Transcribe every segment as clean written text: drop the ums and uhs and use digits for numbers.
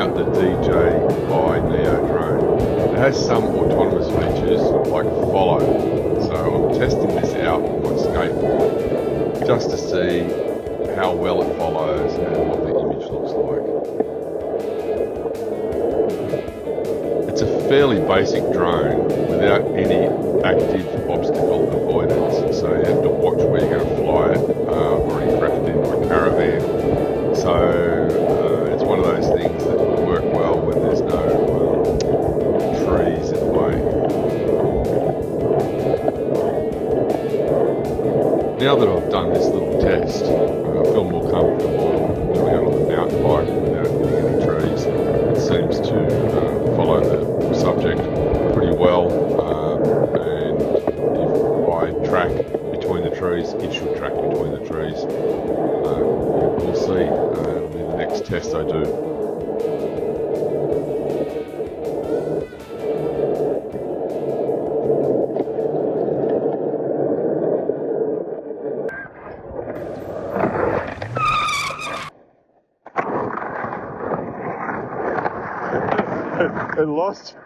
out the DJI Neo drone. It has some autonomous features like follow, so I'm testing this out on my skateboard just to see how well it follows and what the image looks like. It's a fairly basic drone without any active obstacle avoidance, so you have to watch where you're going to fly it. I've already crafted it in my caravan, so it's one of those things that will work well when there's no trees in the way. Now that I've done this little test, I feel more comfortable doing it on the mountain bike without hitting any trees. It seems to follow the subject pretty well, and if I track between the trees, it should track between the trees. We'll see. It'll be the next test I do. It lost you.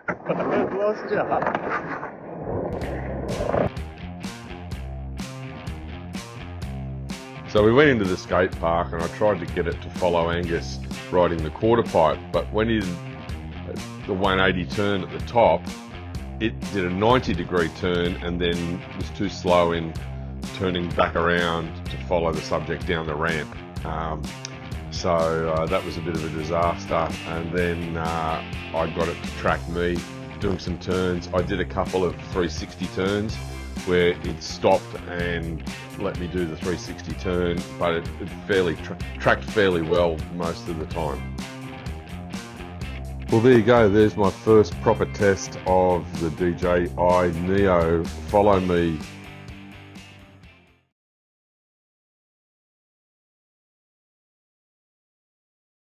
So we went into the skate park and I tried to get it to follow Angus riding the quarter pipe, but when he did the 180 turn at the top, it did a 90-degree turn and then was too slow in turning back around to follow the subject down the ramp. So that was a bit of a disaster, and then I got it to track me doing some turns. I did a couple of 360 turns where it stopped and let me do the 360 turn, but it fairly tracked fairly well most of the time. Well, there you go. There's my first proper test of the DJI Neo Follow Me